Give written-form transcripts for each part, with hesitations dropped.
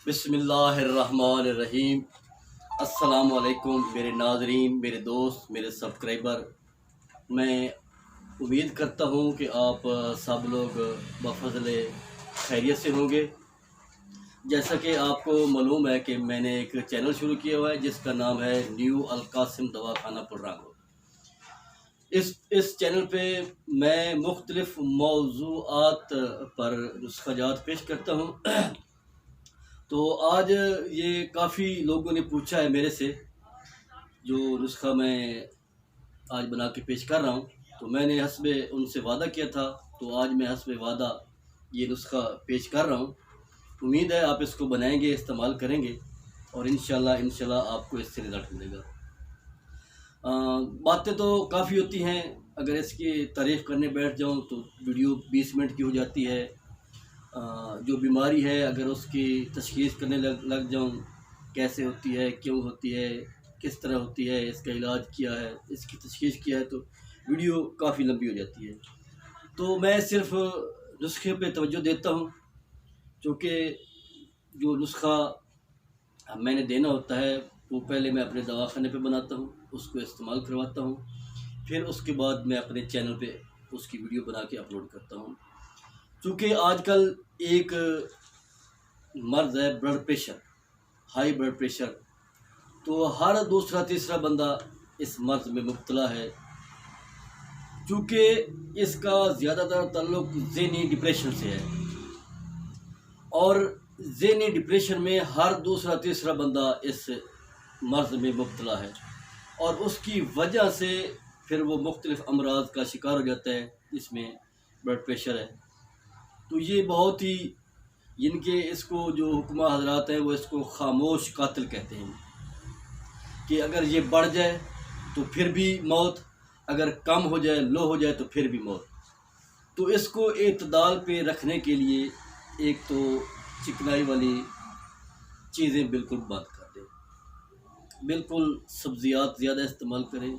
बिस्मिल्लाहिर्रहमानिर्रहीम। अस्सलामुअलैकुम मेरे नाज़रीन, मेरे दोस्त, मेरे सब्सक्राइबर। मैं उम्मीद करता हूँ कि आप सब लोग बफ़ज़ल खैरियत से होंगे। जैसा कि आपको मालूम है कि मैंने एक चैनल शुरू किया हुआ है जिसका नाम है न्यू अलकासिम दवाखाना पुर्रांगो। इस चैनल पे मैं मुख्तलिफ़ मौज़ूआत पर नुस्ख़ाजात पेश करता हूँ। तो आज ये काफ़ी लोगों ने पूछा है मेरे से, जो नुस्ख़ा मैं आज बना के पेश कर रहा हूँ। तो मैंने हस्बे उनसे वादा किया था, तो आज मैं हस्बे वादा ये नुस्ख़ा पेश कर रहा हूँ। उम्मीद है आप इसको बनाएंगे, इस्तेमाल करेंगे और इंशाल्लाह आपको इससे रिज़ल्ट मिलेगा। बातें तो काफ़ी होती हैं, अगर इसकी तारीफ़ करने बैठ जाऊँ तो वीडियो 20 मिनट की हो जाती है। जो बीमारी है अगर उसकी तशख़ीस करने लग जाऊँ, कैसे होती है, क्यों होती है, किस तरह होती है, इसका इलाज क्या है, इसकी तशख़ीस क्या है, तो वीडियो काफ़ी लंबी हो जाती है। तो मैं सिर्फ़ नुस्खे पे तवज्जो देता हूँ, क्योंकि जो नुस्ख़ा मैंने देना होता है वो पहले मैं अपने दवाखाने पे बनाता हूँ, उसको इस्तेमाल करवाता हूँ, फिर उसके बाद मैं अपने चैनल पे उसकी वीडियो बना के अपलोड करता हूँ। चूँकि आजकल एक मर्ज़ है blood pressure, high blood pressure, तो हर दूसरा तीसरा बंदा इस मर्ज़ में मुब्तला है। चूँकि इसका ज़्यादातर ताल्लुक़ ज़हनी डिप्रेशन से है और ज़हनी डिप्रेशन में हर दूसरा तीसरा बंदा इस मर्ज़ में मुब्तला है और उसकी वजह से फिर वो मुख्तलिफ़ अमराज़ का शिकार हो जाता है, जिसमें ब्लड प्रेशर है। तो ये बहुत ही, इनके इसको जो हुक्मा हज़रात हैं वो इसको ख़ामोश कातिल कहते हैं कि अगर ये बढ़ जाए तो फिर भी मौत, अगर कम हो जाए, लो हो जाए तो फिर भी मौत। तो इसको एतदाल पे रखने के लिए एक तो चिकनाई वाली चीज़ें बिल्कुल बंद कर दें, बिल्कुल सब्ज़ियात ज़्यादा इस्तेमाल करें,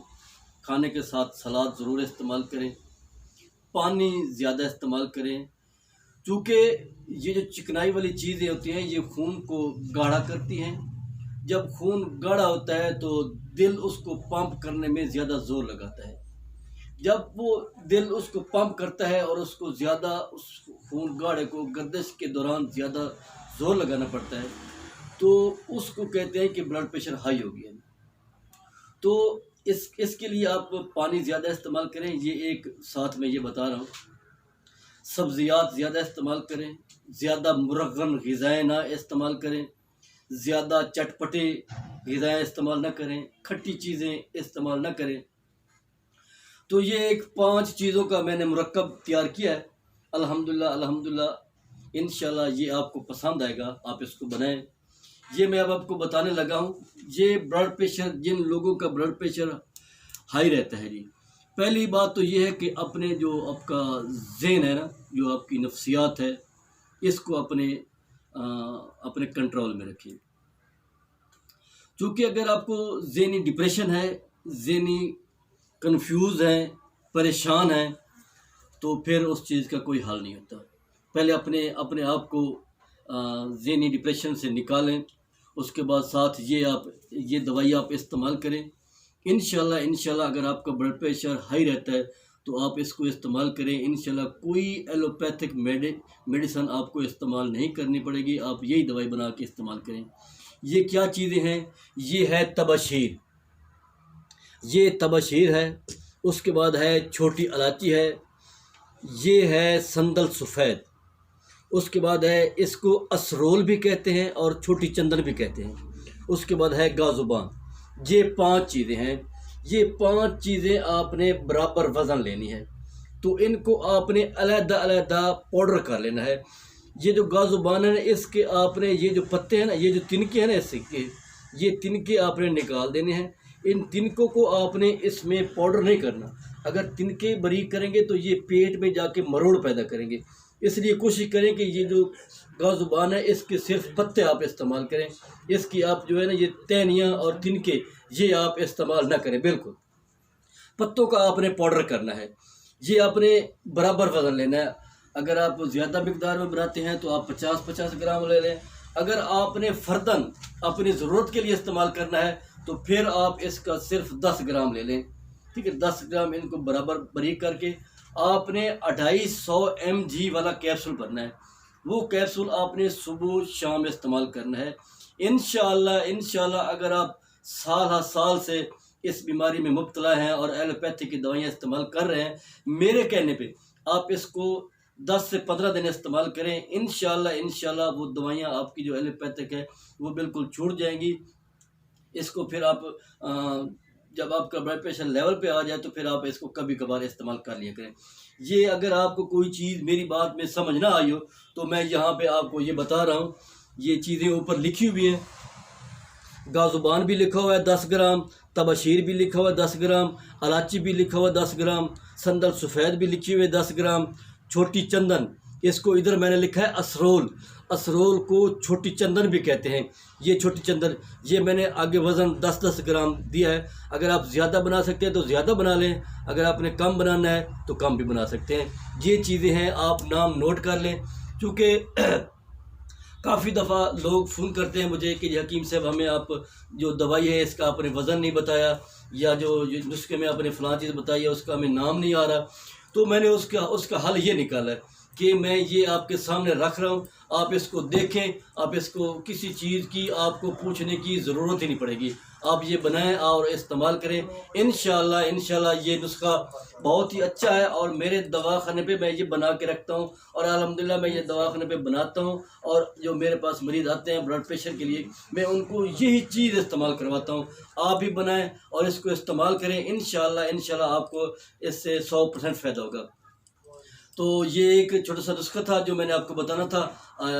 खाने के साथ सलाद ज़रूर इस्तेमाल करें, पानी ज़्यादा इस्तेमाल करें। चूँकि ये जो चिकनाई वाली चीज़ें होती हैं ये खून को गाढ़ा करती हैं। जब खून गाढ़ा होता है तो दिल उसको पंप करने में ज़्यादा ज़ोर लगाता है। जब वो दिल उसको पंप करता है और उसको ज़्यादा उस खून गाढ़े को गर्दिश के दौरान ज़्यादा ज़ोर लगाना पड़ता है, तो उसको कहते हैं कि ब्लड प्रेशर हाई हो गया। तो इसके लिए आप पानी ज़्यादा इस्तेमाल करें, ये एक साथ में ये बता रहा हूँ। सब्ज़ियात ज़्यादा इस्तेमाल करें, ज़्यादा मुरग़्ग़न ग़िज़ाएँ ना इस्तेमाल करें, ज़्यादा चटपटे ग़िज़ाएँ इस्तेमाल ना करें, खट्टी चीज़ें इस्तेमाल ना करें। तो ये एक 5 चीज़ों का मैंने मुरक्कब तैयार किया है। अल्हम्दुलिल्लाह इंशाल्लाह ये आपको पसंद आएगा, आप इसको बनाएं। ये मैं अब आपको बताने लगा हूँ। ये ब्लड प्रेशर, जिन लोगों का ब्लड प्रेशर हाई रहता है जी, पहली बात तो ये है कि अपने जो आपका ज़हन है ना, जो आपकी नफ्सियात है, इसको अपने कंट्रोल में रखिए। क्योंकि अगर आपको ज़हनी डिप्रेशन है, ज़हनी कंफ्यूज हैं, परेशान हैं, तो फिर उस चीज़ का कोई हल नहीं होता। पहले अपने आप को ज़हनी डिप्रेशन से निकालें, उसके बाद साथ ये दवाई आप इस्तेमाल करें। इंशाल्लाह अगर आपका ब्लड प्रेशर हाई रहता है तो आप इसको इस्तेमाल करें। इंशाल्लाह कोई एलोपैथिक मेडिसन आपको इस्तेमाल नहीं करनी पड़ेगी, आप यही दवाई बना के इस्तेमाल करें। ये क्या चीज़ें हैं? ये है तबशीर, ये तबशीर है। उसके बाद है छोटी इलायची है, ये है संदल सफ़ेद। उसके बाद है, इसको असरोल भी कहते हैं और छोटी चंदन भी कहते हैं। उसके बाद है गाजुबान। ये 5 चीज़ें हैं। ये 5 चीज़ें आपने बराबर वज़न लेनी है, तो इनको आपने अलग-अलग पाउडर कर लेना है। ये जो गाजुबान है, इसके आपने ये जो पत्ते हैं ना, ये जो तिनके हैं ना, इसके ये तिनके आपने निकाल देने हैं। इन तिनकों को आपने इसमें पाउडर नहीं करना। अगर तिनके बारीक करेंगे तो ये पेट में जाके मरोड़ पैदा करेंगे, इसलिए कोशिश करें कि ये जो गाजुबान है इसके सिर्फ पत्ते आप इस्तेमाल करें। इसकी आप जो है ना, ये टहनियाँ और तिनके ये आप इस्तेमाल ना करें। बिल्कुल पत्तों का आपने पाउडर करना है। ये आपने बराबर वज़न लेना है। अगर आप ज़्यादा मिकदार में बनाते हैं तो आप 50-50 ग्राम ले लें, अगर आपने फ़र्दन अपनी ज़रूरत के लिए इस्तेमाल करना है तो फिर आप इसका सिर्फ 10 ग्राम ले लें, ठीक है। 10 ग्राम इनको बराबर बारीक करके आपने 250 mg वाला कैप्सूल भरना है। वो कैप्सूल आपने सुबह शाम इस्तेमाल करना है। इंशाअल्लाह अगर आप साल से इस बीमारी में मुब्तला हैं और एलोपैथी की दवाइयाँ इस्तेमाल कर रहे हैं, मेरे कहने पे आप इसको 10 से 15 दिन इस्तेमाल करें। इंशाअल्लाह वो दवाइयाँ आपकी जो एलोपैथिक है वो बिल्कुल छूट जाएंगी। इसको फिर आप जब आपका ब्लड प्रेशर लेवल पे आ जाए तो फिर आप इसको कभी कभार इस्तेमाल कर लिया करें। ये अगर आपको कोई चीज़ मेरी बात में समझ ना आई हो तो मैं यहाँ पे आपको ये बता रहा हूँ, ये चीज़ें ऊपर लिखी हुई हैं। गाजुबान भी लिखा हुआ है 10 ग्राम, तबाशीर भी लिखा हुआ है 10 ग्राम, इलायची भी लिखा हुआ है 10 ग्राम, संदल सफ़ेद भी लिखी हुई है 10 ग्राम, छोटी चंदन, इसको इधर मैंने लिखा है असरोल, असरोल को छोटी चंदन भी कहते हैं। ये छोटी चंदन, ये मैंने आगे वज़न 10-10 ग्राम दिया है। अगर आप ज़्यादा बना सकते हैं तो ज़्यादा बना लें, अगर आपने कम बनाना है तो कम भी बना सकते हैं। ये चीज़ें हैं, आप नाम नोट कर लें। चूँकि काफ़ी दफ़ा लोग फ़ोन करते हैं मुझे कि हकीम साहब हमें आप जो दवाई है इसका आपने वज़न नहीं बताया, या जो नुस्खे में आपने फ़लाँ चीज़ बताई है उसका हमें नाम नहीं आ रहा। तो मैंने उसका हल ये निकाला है कि मैं ये आपके सामने रख रहा हूँ, आप इसको देखें, आप इसको किसी चीज़ की आपको पूछने की ज़रूरत ही नहीं पड़ेगी। आप ये बनाएं और इस्तेमाल करें। इंशाअल्लाह ये नुस्खा बहुत ही अच्छा है और मेरे दवाखाने पे मैं ये बना के रखता हूँ और अल्हम्दुलिल्लाह मैं ये दवाखाने पे बनाता हूँ। और जो मेरे पास मरीज़ आते हैं ब्लड प्रेशर के लिए, मैं उनको यही चीज़ इस्तेमाल करवाता हूँ। आप भी बनाएं और इसको इस्तेमाल करें। इंशाअल्लाह आपको इससे 100% फ़ायदा होगा। तो ये एक छोटा सा नुस्खा था जो मैंने आपको बताना था,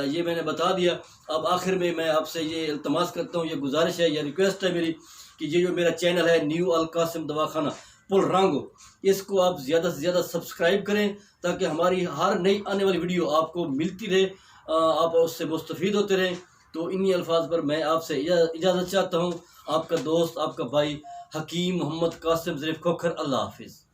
ये मैंने बता दिया। अब आखिर में मैं आपसे ये इल्तमास करता हूँ, ये गुजारिश है, ये रिक्वेस्ट है मेरी कि ये जो मेरा चैनल है न्यू अल कासिम दवाखाना पुलरांगो, इसको आप ज़्यादा से ज़्यादा सब्सक्राइब करें ताकि हमारी हर नई आने वाली वीडियो आपको मिलती रहे, आप उससे मुस्तफ़ीद होते रहें। तो इन्हीं अल्फाज पर मैं आपसे इजाज़त चाहता हूँ। आपका दोस्त, आपका भाई हकीम मोहम्मद कासिम ज़रीफ़ खोखर। अल्लाह हाफिज़।